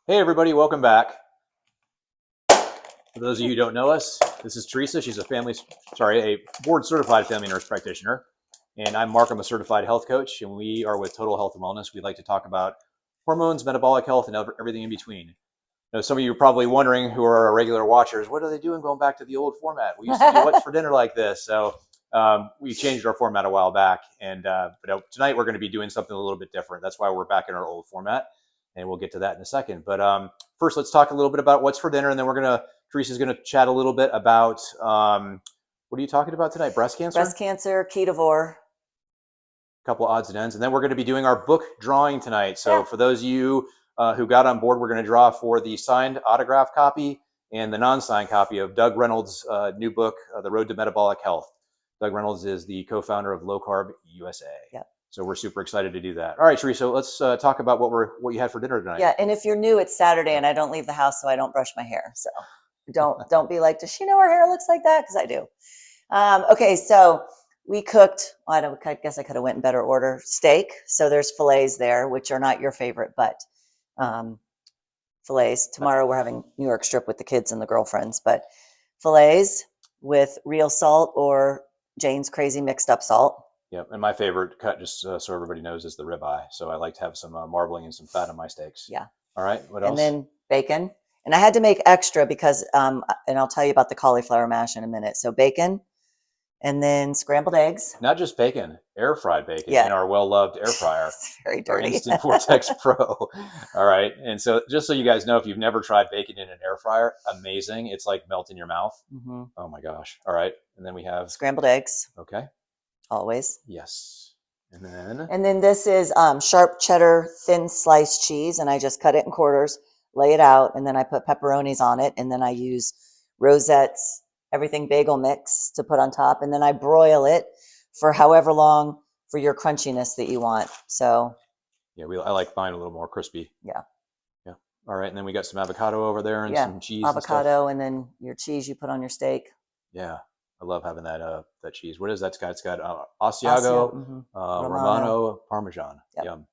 Hey everybody, welcome back. For those of you who don't know us, this is Teresa. She's a board certified family nurse practitioner. And I'm Mark, I'm a certified health coach, and we are with Total Health and Wellness. We like to talk about hormones, metabolic health, and everything in between. Now, some of you are probably wondering, who are our regular watchers, what are they doing going back to the old format? We used to do what's for dinner like this. So we changed our format a while back. And but tonight we're going to be doing something a little bit different. That's why we're back in our old format. And we'll get to that in a second. But first, let's talk a little bit about what's for dinner. And then Teresa's going to chat a little bit about, what are you talking about tonight? Breast cancer? Breast cancer, ketovore. A couple of odds and ends. And then we're going to be doing our book drawing tonight. So for those of you who got on board, we're going to draw for the signed autograph copy and the non-signed copy of Doug Reynolds' new book, The Road to Metabolic Health. Doug Reynolds is the co-founder of LowCarb USA. Yep. So we're super excited to do that. All right, Teresa, let's talk about what you had for dinner tonight. Yeah, and if you're new, it's Saturday, and I don't leave the house, so I don't brush my hair. So don't be like, does she know her hair looks like that? Because I do. Okay, so we cooked. Well, I guess I could have went in better order. Steak. So there's fillets there, which are not your favorite, but fillets. Tomorrow we're having New York strip with the kids and the girlfriends, but fillets with real salt or Jane's Crazy mixed up salt. Yeah, and my favorite cut, just so everybody knows, is the ribeye. So I like to have some marbling and some fat on my steaks. Yeah. All right, what else? And then bacon. And I had to make extra because, and I'll tell you about the cauliflower mash in a minute. So bacon, and then scrambled eggs. Not just bacon, air fried bacon in our well-loved air fryer. It's very dirty. Our Instant Vortex Pro. All right, and so just so you guys know, if you've never tried bacon in an air fryer, amazing. It's like melt in your mouth. Mm-hmm. Oh my gosh. All right, and then we have scrambled eggs. Okay. Always. Yes. And then this is sharp cheddar thin sliced cheese, and I just cut it in quarters, lay it out, and then I put pepperonis on it, and then I use rosettes, everything bagel mix to put on top, and then I broil it for however long for your crunchiness that you want. So yeah, I like mine a little more crispy. Yeah. Yeah. All right, and then we got some avocado over there and some cheese. Avocado, and then your cheese you put on your steak. Yeah. I love having that cheese. What is that? It's got Asiago, Romano, Parmesan. Yep. Yum.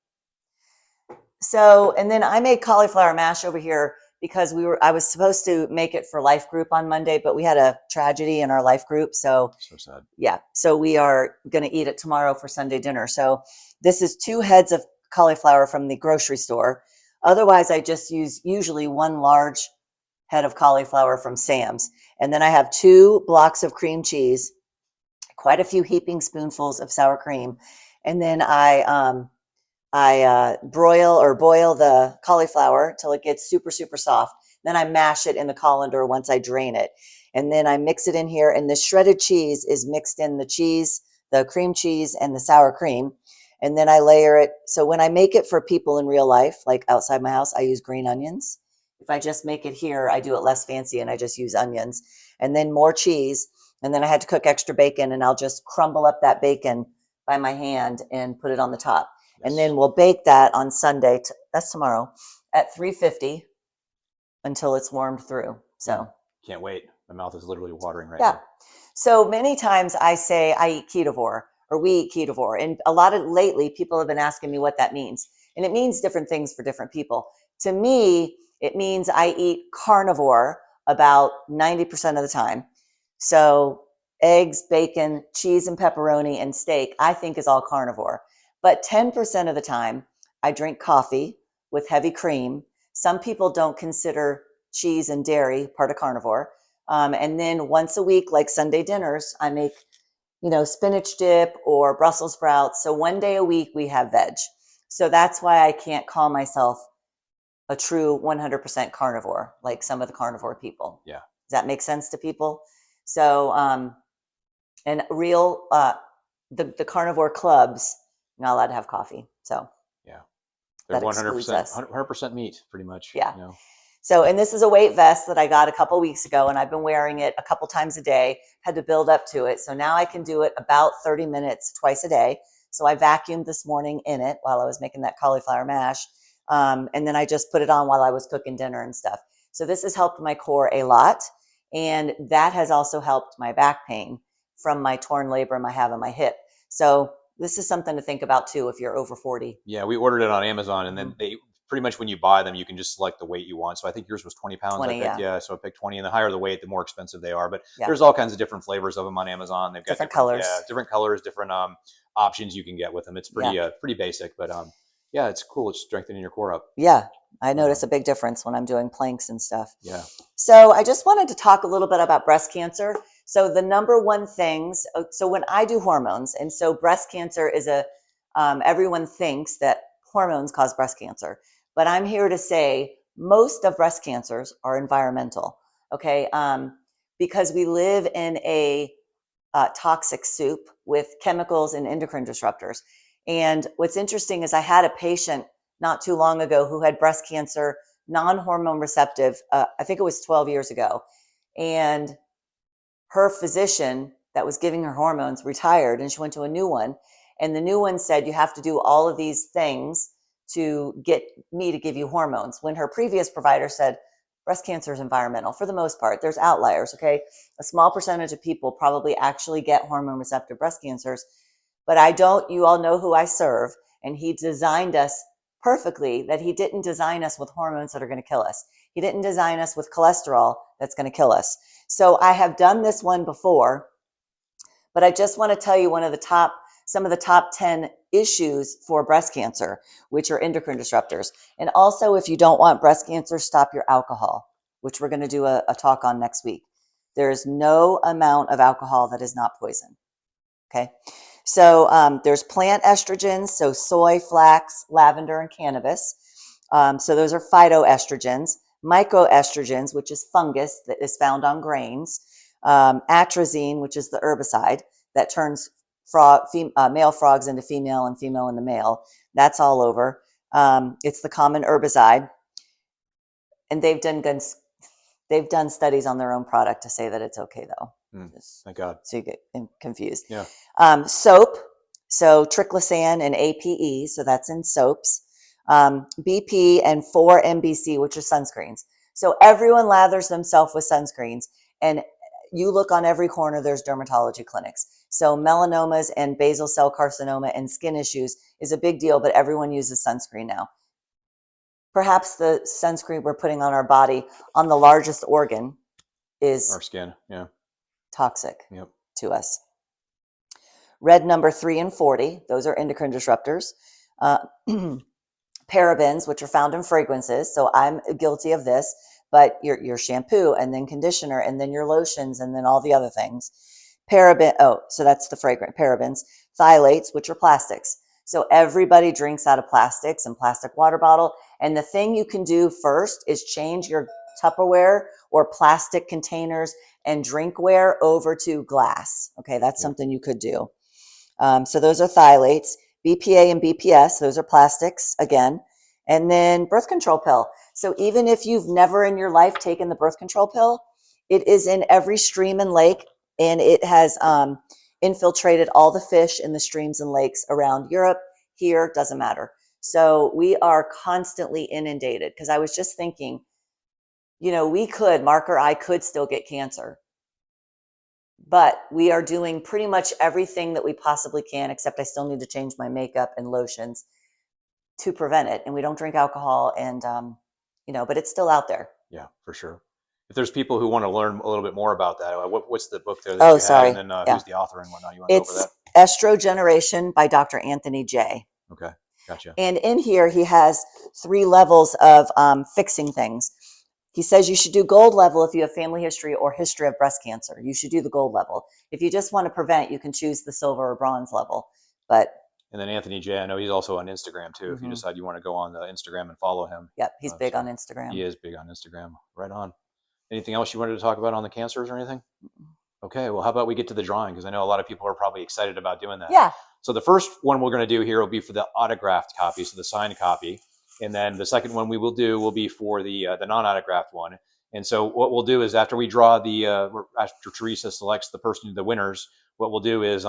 So, and then I made cauliflower mash over here because I was supposed to make it for life group on Monday, but we had a tragedy in our life group. So sad. Yeah. So we are going to eat it tomorrow for Sunday dinner. So this is 2 heads of cauliflower from the grocery store. Otherwise, I just use usually 1 large head of cauliflower from Sam's. And then I have 2 blocks of cream cheese, quite a few heaping spoonfuls of sour cream. And then I boil the cauliflower till it gets super, super soft. Then I mash it in the colander once I drain it. And then I mix it in here. And the shredded cheese is mixed in the cheese, the cream cheese, and the sour cream. And then I layer it. So when I make it for people in real life, like outside my house, I use green onions. If I just make it here, I do it less fancy and I just use onions and then more cheese. And then I had to cook extra bacon, and I'll just crumble up that bacon by my hand and put it on the top. Yes. And then we'll bake that on Sunday. That's tomorrow at 350 until it's warmed through. So can't wait. My mouth is literally watering right now. So many times I say I eat ketovore or we eat ketovore. And lately people have been asking me what that means. And it means different things for different people. To me, it means I eat carnivore about 90% of the time. So eggs, bacon, cheese, and pepperoni, and steak, I think is all carnivore. But 10% of the time, I drink coffee with heavy cream. Some people don't consider cheese and dairy part of carnivore. And then once a week, like Sunday dinners, I make, spinach dip or Brussels sprouts. So 1 day a week, we have veg. So that's why I can't call myself a true 100% carnivore, like some of the carnivore people. Yeah. Does that make sense to people? So, and real, the carnivore clubs, not allowed to have coffee. So yeah, they're 100% meat pretty much. Yeah. So, and this is a weight vest that I got a couple weeks ago, and I've been wearing it a couple times a day, had to build up to it. So now I can do it about 30 minutes twice a day. So I vacuumed this morning in it while I was making that cauliflower mash. And then I just put it on while I was cooking dinner and stuff. So this has helped my core a lot. And that has also helped my back pain from my torn labrum I have in my hip. So this is something to think about too if you're over 40. Yeah, we ordered it on Amazon, and then pretty much when you buy them, you can just select the weight you want. So I think yours was 20 pounds. 20, I picked. yeah. Yeah. So I picked 20, and the higher the weight, the more expensive they are. But Yeah. there's all kinds of different flavors of them on Amazon. They've got Different colors. Yeah, different colors, different options you can get with them. It's pretty pretty basic, but yeah, it's cool. It's strengthening your core up. Yeah. I notice a big difference when I'm doing planks and stuff. Yeah. So I just wanted to talk a little bit about breast cancer. So the number one things, so when I do hormones, and so breast cancer is everyone thinks that hormones cause breast cancer, but I'm here to say most of breast cancers are environmental, okay? Because we live in a toxic soup with chemicals and endocrine disruptors. And what's interesting is I had a patient not too long ago who had breast cancer, non-hormone receptive, I think it was 12 years ago. And her physician that was giving her hormones retired, and she went to a new one. And the new one said, you have to do all of these things to get me to give you hormones. When her previous provider said, breast cancer is environmental for the most part. There's outliers, okay? A small percentage of people probably actually get hormone receptive breast cancers, but you all know who I serve, and he designed us perfectly, that he didn't design us with hormones that are going to kill us. He didn't design us with cholesterol that's going to kill us. So I have done this one before, but I just want to tell you some of the top 10 issues for breast cancer, which are endocrine disruptors. And also, if you don't want breast cancer, stop your alcohol, which we're going to do a talk on next week. There is no amount of alcohol that is not poison. Okay. So there's plant estrogens, so soy, flax, lavender, and cannabis. So those are phytoestrogens. Mycoestrogens, which is fungus that is found on grains. Atrazine, which is the herbicide that turns male frogs into female and female into male. That's all over. It's the common herbicide. And they've done studies on their own product to say that it's okay, though. Thank God. So you get confused. Yeah. Soap, so triclosan and APE, so that's in soaps. BP and 4-MBC, which are sunscreens. So everyone lathers themselves with sunscreens, and you look on every corner, there's dermatology clinics. So melanomas and basal cell carcinoma and skin issues is a big deal, but everyone uses sunscreen now. Perhaps the sunscreen we're putting on our body on the largest organ is our skin. Yeah. Toxic to us. Red number 3 and 40, those are endocrine disruptors. Parabens, which are found in fragrances. So I'm guilty of this, but your shampoo and then conditioner and then your lotions and then all the other things. So that's the fragrant parabens. Phthalates, which are plastics. So everybody drinks out of plastics and plastic water bottle. And the thing you can do first is change your Tupperware or plastic containers and drinkware over to glass. Okay, that's something you could do. So those are phthalates. BPA and BPS, those are plastics again. And then birth control pill. So even if you've never in your life taken the birth control pill, it is in every stream and lake, and it has infiltrated all the fish in the streams and lakes around Europe. Here, doesn't matter. So we are constantly inundated, because I was just thinking, Mark or I could still get cancer, but we are doing pretty much everything that we possibly can, except I still need to change my makeup and lotions to prevent it. And we don't drink alcohol, and, but it's still out there. Yeah, for sure. If there's people who want to learn a little bit more about that, what's the book there? That sorry. Had, and then who's the author and whatnot? You want to It's go over that? Estrogeneration by Dr. Anthony J. Okay, gotcha. And in here, he has 3 levels of fixing things. He says you should do gold level if you have family history or history of breast cancer. You should do the gold level. If you just want to prevent, you can choose the silver or bronze level. And then Anthony J, I know he's also on Instagram too. If you decide you want to go on the Instagram and follow him. Yep, he's big on Instagram. He is big on Instagram. Right on. Anything else you wanted to talk about on the cancers or anything? Okay, well, how about we get to the drawing? Because I know a lot of people are probably excited about doing that. Yeah. So the first one we're going to do here will be for the autographed copy, so the signed copy. And then the second one we will do will be for the non-autographed one. And so what we'll do is after we draw after Teresa selects the winners, what we'll do is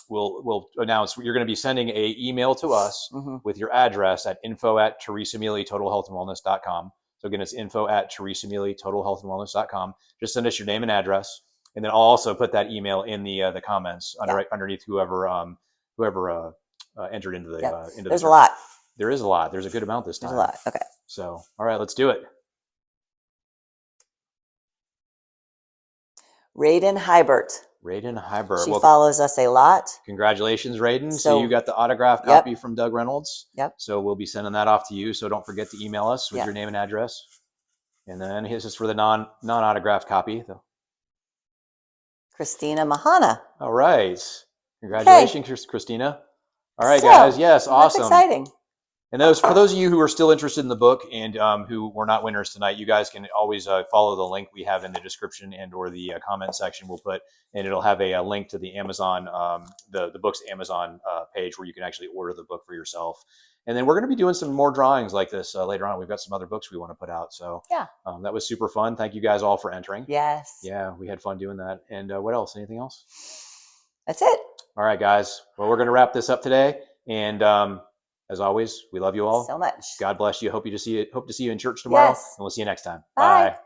we'll announce you're going to be sending an email to us with your address at info@teresamealytotalhealthandwellness.com. So again, it's info@teresamealytotalhealthandwellness.com. Just send us your name and address, and then I'll also put that email in the comments underneath whoever entered into the. There's a lot. There is a lot. There's a good amount this time. There's a lot. Okay. So, all right, let's do it. Raiden Hybert. Raiden Hybert. She follows us a lot. Congratulations, Raiden. So you got the autograph copy from Doug Reynolds. Yep. So we'll be sending that off to you. So don't forget to email us with your name and address. And then this is for the non-autographed copy. Christina Mahana. All right. Congratulations, Christina. All right, So, guys. Yes, awesome. That's exciting. And for those of you who are still interested in the book and who were not winners tonight, you guys can always follow the link we have in the description and or the comment section we'll put, and it'll have a link to the Amazon, the book's Amazon page where you can actually order the book for yourself. And then we're going to be doing some more drawings like this later on. We've got some other books we want to put out. So yeah, that was super fun. Thank you guys all for entering. Yes. Yeah, we had fun doing that. And what else? Anything else? That's it. All right, guys. Well, we're going to wrap this up today. And as always, we love you all so much. God bless you. Hope to see you in church tomorrow. Yes. And we'll see you next time. Bye. Bye.